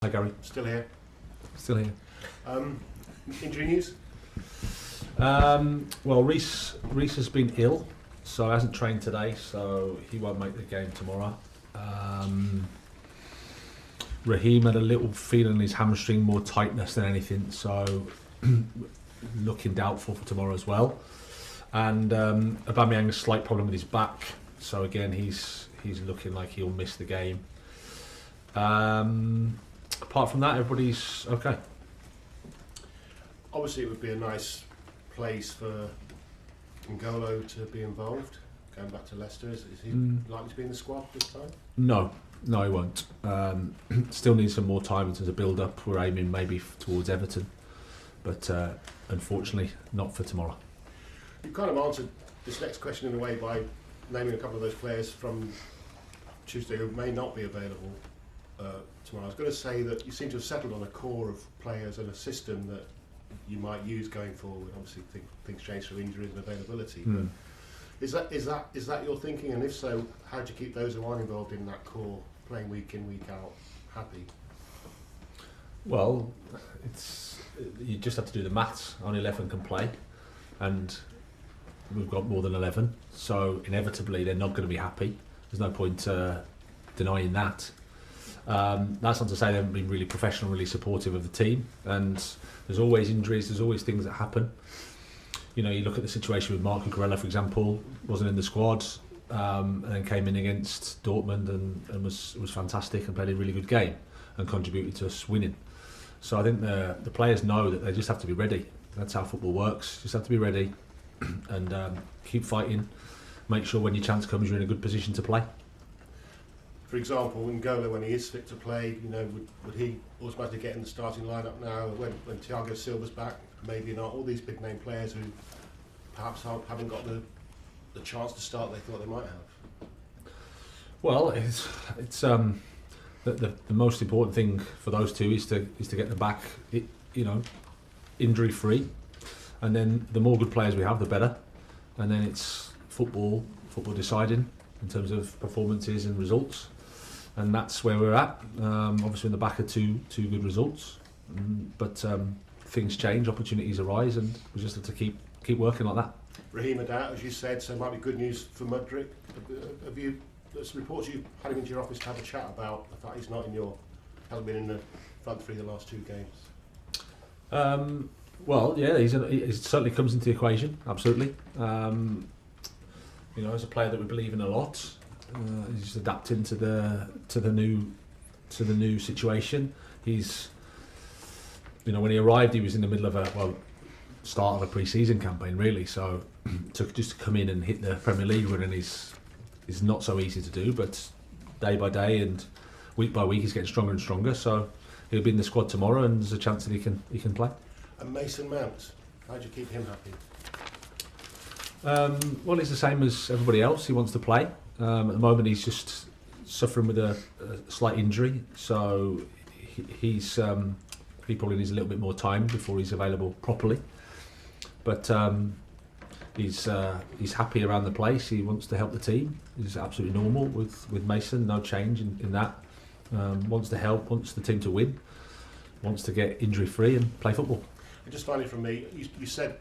Hi Gary. Still here. Still here. Injury news? Well, Reece has been ill, so he hasn't trained today, so he won't make the game tomorrow. Raheem had a little feeling in his hamstring, more tightness than anything, so looking doubtful for tomorrow as well. And Aubameyang has a slight problem with his back, so again he's looking like he'll miss the game. Apart from that, everybody's okay. Obviously, it would be a nice place for N'Golo to be involved. Going back to Leicester, is he likely to be in the squad this time? No, he won't. Still needs some more time in terms of build-up. We're aiming maybe towards Everton, but unfortunately, not for tomorrow. You kind of answered this next question in a way by naming a couple of those players from Tuesday who may not be available tomorrow. I was going to say that you seem to have settled on a core of players and a system that you might use going forward. Obviously, things change through injuries and availability. But is that your thinking? And if so, how do you keep those who aren't involved in that core playing week in, week out happy? Well, you just have to do the maths. Only 11 can play, and we've got more than 11. So inevitably, they're not going to be happy. There's no point denying that. That's not to say they haven't been really professional, really supportive of the team, and there's always injuries, there's always things that happen. You know, you look at the situation with Marco Cucurella, for example, wasn't in the squad, and then came in against Dortmund and was fantastic and played a really good game and contributed to us winning. So I think the players know that they just have to be ready. That's how football works. Just have to be ready and keep fighting. Make sure when your chance comes, you're in a good position to play. For example, N'Golo, when he is fit to play, you know, would he automatically get in the starting lineup now? When Thiago Silva's back, maybe not. All these big name players who perhaps haven't got the chance to start they thought they might have. Well, it's the most important thing for those two is to get them back, injury free, and then the more good players we have, the better. And then it's football deciding in terms of performances and results. And that's where we're at. Obviously, in the back of two good results, but things change, opportunities arise, and we just have to keep working like that. Raheem out, as you said, so it might be good news for Mudryk. Have you? There's reports you've had him into your office to have a chat about the fact he's not hasn't been in the front three the last two games. Well, yeah, he certainly comes into the equation. Absolutely. As a player that we believe in a lot. He's adapting to the new situation. He's, when he arrived, he was in the middle of start of a pre-season campaign, really. So to come in and hit the Premier League run is not so easy to do. But day by day and week by week, he's getting stronger and stronger. So he'll be in the squad tomorrow, and there's a chance that he can play. And Mason Mount, how do you keep him happy? Well, he's the same as everybody else. He wants to play. At the moment, he's just suffering with a slight injury, so he probably needs a little bit more time before he's available properly. But he's happy around the place. He wants to help the team. He's absolutely normal with Mason. No change in that. Wants to help. Wants the team to win. Wants to get injury free and play football. And just finally from me, you said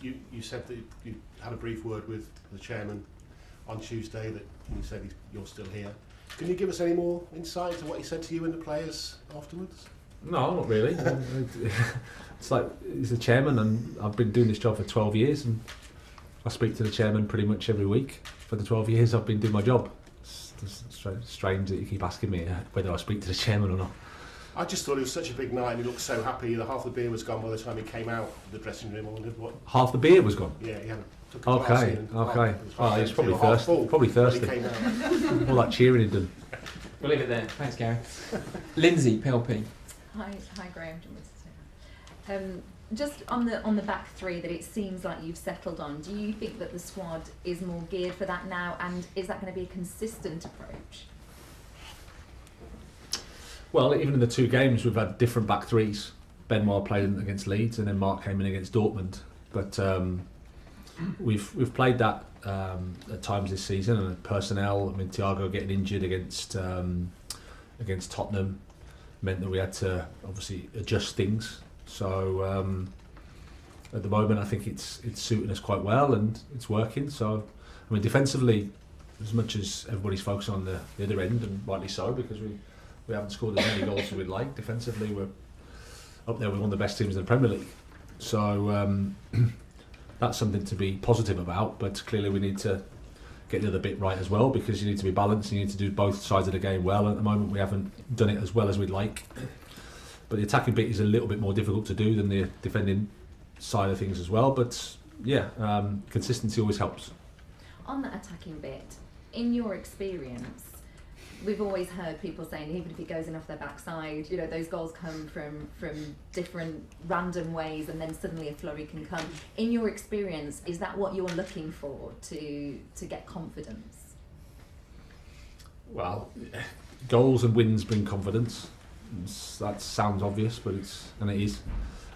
that you had a brief word with the chairman on Tuesday that you said you're still here. Can you give us any more insight into what he said to you and the players afterwards? No, not really. It's like he's the chairman, and I've been doing this job for 12 years, and I speak to the chairman pretty much every week for the 12 years I've been doing my job. It's strange that you keep asking me whether I speak to the chairman or not. I just thought it was such a big night and he looked so happy that half the beer was gone by the time he came out of the dressing room. I wondered what... Half the beer was gone? Yeah, he took a glass in. Okay. He's probably thirsty. Probably thirsty. All that cheering he'd done. We'll leave it there. Thanks, Gary. Lindsay, PLP. Hi, Graham. Just on the back three that it seems like you've settled on, do you think that the squad is more geared for that now, and is that going to be a consistent approach? Well, even in the two games, we've had different back threes. Benoit played against Leeds, and then Mark came in against Dortmund. But we've played that at times this season, and personnel. I mean, Thiago getting injured against Tottenham. meant that we had to obviously adjust things. So at the moment, I think it's suiting us quite well and it's working. So I mean, defensively, as much as everybody's focusing on the other end, and rightly so, because we haven't scored as many goals as we'd like. Defensively, we're up there with one of the best teams in the Premier League. So that's something to be positive about. But clearly, we need to get the other bit right as well, because you need to be balanced. You need to do both sides of the game well. And at the moment, we haven't done it as well as we'd like. But the attacking bit is a little bit more difficult to do than the defending side of things as well. But yeah, consistency always helps. On that attacking bit, in your experience, we've always heard people saying even if it goes in off their backside, you know, those goals come from different random ways, and then suddenly a flurry can come. In your experience, is that what you're looking for to get confidence? Well, goals and wins bring confidence. That sounds obvious, but it is.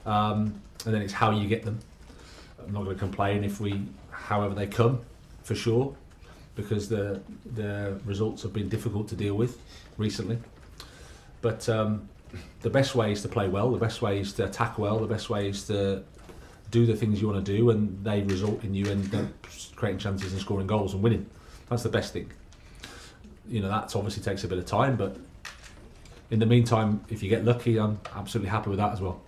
And then it's how you get them. I'm not going to complain if however they come, for sure, because the results have been difficult to deal with recently. But the best way is to play well, the best way is to attack well, the best way is to do the things you want to do, and they result in you creating chances and scoring goals and winning. That's the best thing. You know, that obviously takes a bit of time, but in the meantime, if you get lucky, I'm absolutely happy with that as well.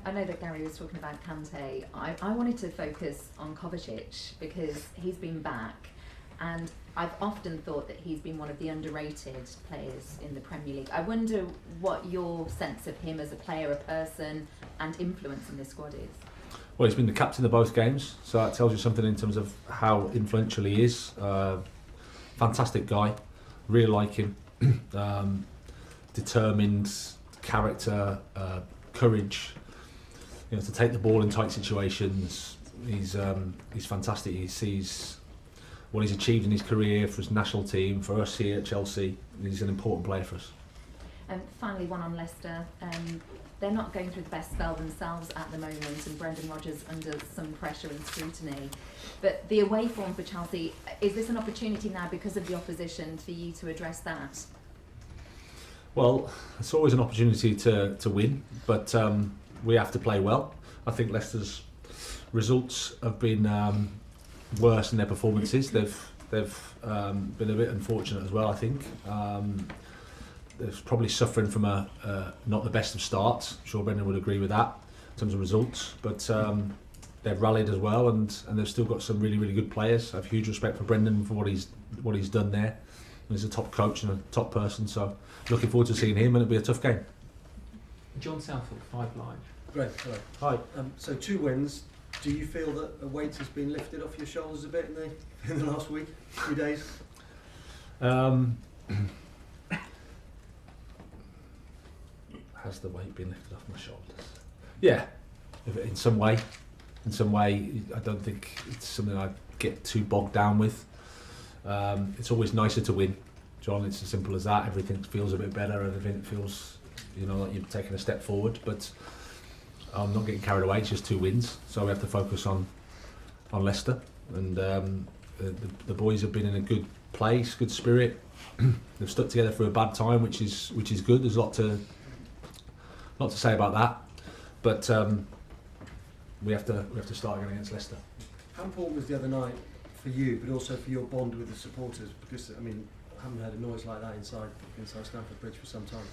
I know that Gary was talking about Kante. I wanted to focus on Kovacic because he's been back, and I've often thought that he's been one of the underrated players in the Premier League. I wonder what your sense of him as a player, a person, and influence in this squad is. Well, he's been the captain of both games, so that tells you something in terms of how influential he is. Fantastic guy, really like him. Determined character, courage. You know, to take the ball in tight situations. He's fantastic. He sees what he's achieved in his career for his national team, for us here at Chelsea. He's an important player for us. And finally, one on Leicester. They're not going through the best spell themselves at the moment, and Brendan Rodgers under some pressure and scrutiny. But the away form for Chelsea, is this an opportunity now because of the opposition for you to address that? Well, it's always an opportunity to win, but we have to play well. I think Leicester's results have been worse in their performances. They've been a bit unfortunate as well, I think. They're probably suffering from not the best of starts. I'm sure Brendan would agree with that in terms of results. But they've rallied as well, and they've still got some really, really good players. I have huge respect for Brendan for what he's done there. He's a top coach and a top person, so looking forward to seeing him, and it'll be a tough game. John Southall, 5 Live. Great, hello. Hi. So 2 wins. Do you feel that a weight has been lifted off your shoulders a bit in the last week, few days? Has the weight been lifted off my shoulders? Yeah, in some way. In some way, I don't think it's something I get too bogged down with. It's always nicer to win, John. It's as simple as that. Everything feels a bit better. Everything feels, like you've taken a step forward. But I'm not getting carried away. It's just 2 wins, so we have to focus on Leicester. And the boys have been in a good place, good spirit. They've stuck together through a bad time, which is good. There's a lot to say about that. But we have to start again against Leicester. How important was the other night for you, but also for your bond with the supporters? Because I haven't heard a noise like that inside Stamford Bridge for some time.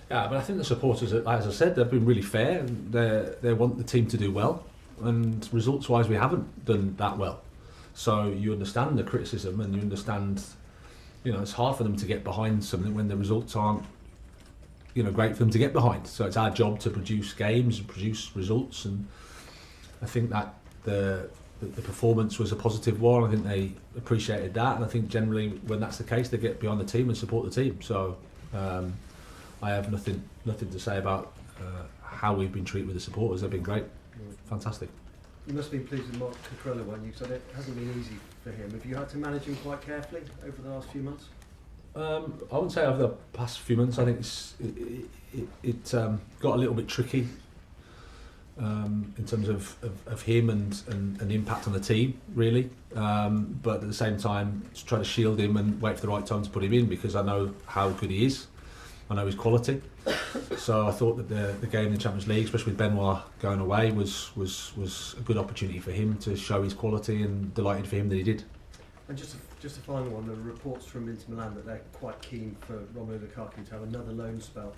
Yeah, but I think the supporters, as I said, they've been really fair. And they want the team to do well, and results-wise, we haven't done that well. So you understand the criticism, and you understand, it's hard for them to get behind something when the results aren't, great for them to get behind. So it's our job to produce games and produce results, and I think that the performance was a positive one. I think they appreciated that, and I think generally when that's the case, they get behind the team and support the team. So I have nothing to say about how we've been treated with the supporters. They've been great, fantastic. You must have been pleased with Mark Cucurella, weren't you? So it hasn't been easy for him. Have you had to manage him quite carefully over the last few months? I wouldn't say over the past few months. I think it got a little bit tricky in terms of him and the impact on the team, really. But at the same time, to try to shield him and wait for the right time to put him in, because I know how good he is. I know his quality. So I thought that the game in the Champions League, especially with Benoit going away, was a good opportunity for him to show his quality, and delighted for him that he did. And just a final one, there are reports from Inter Milan that they're quite keen for Romelu Lukaku to have another loan spell.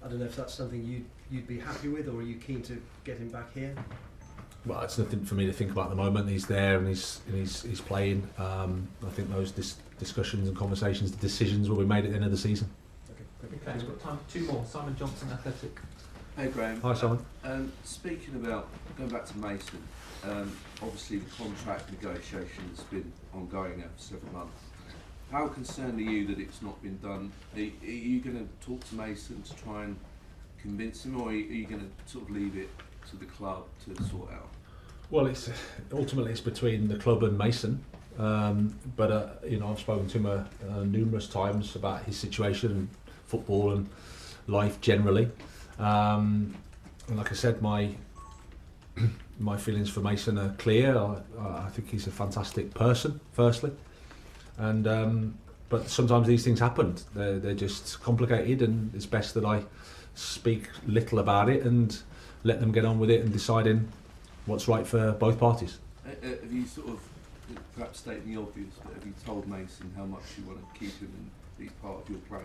I don't know if that's something you'd be happy with, or are you keen to get him back here? Well, it's nothing for me to think about at the moment. He's there and he's playing. I think those discussions and conversations, the decisions will be made at the end of the season. Okay, we've got time for 2 more. Simon Johnson, Athletic. Hey Graham. Hi, Simon. Speaking about, going back to Mason, obviously the contract negotiation has been ongoing now for several months. How concerned are you that it's not been done? Are you going to talk to Mason to try and convince him, or are you going to sort of leave it to the club to sort out? Well, it's ultimately between the club and Mason. But you know, I've spoken to him numerous times about his situation and football and life generally. And like I said, my feelings for Mason are clear. I think he's a fantastic person, firstly, and but sometimes these things happen. They're just complicated, and it's best that I speak little about it and let them get on with it and deciding what's right for both parties. Have you sort of, perhaps stating the obvious, but have you told Mason how much you want to keep him and be part of your plans?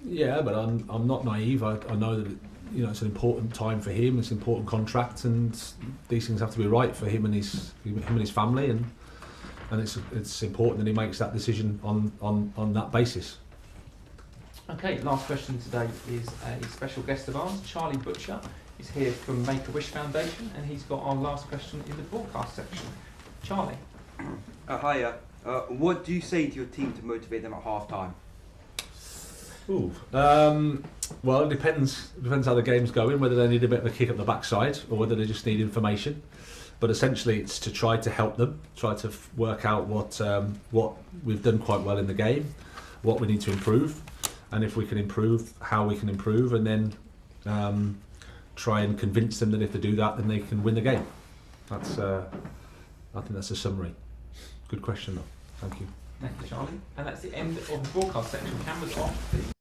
Yeah, but I'm not naive. I know that it's an important time for him. It's an important contract, and these things have to be right for him and his family, and it's important that he makes that decision on that basis. Okay, last question today is a special guest of ours, Charlie Butcher. He's here from Make-A-Wish Foundation, and he's got our last question in the broadcast section. Charlie. Hiya. What do you say to your team to motivate them at half time? Ooh. Well, it depends how the game's going, whether they need a bit of a kick up the backside or whether they just need information. But essentially, it's to try to help them, try to work out what we've done quite well in the game, what we need to improve, and if we can improve, how we can improve, and then try and convince them that if they do that, then they can win the game. That's I think that's a summary. Good question, though. Thank you. Thank you, Charlie. And that's the end of the broadcast section. Cameras off, please.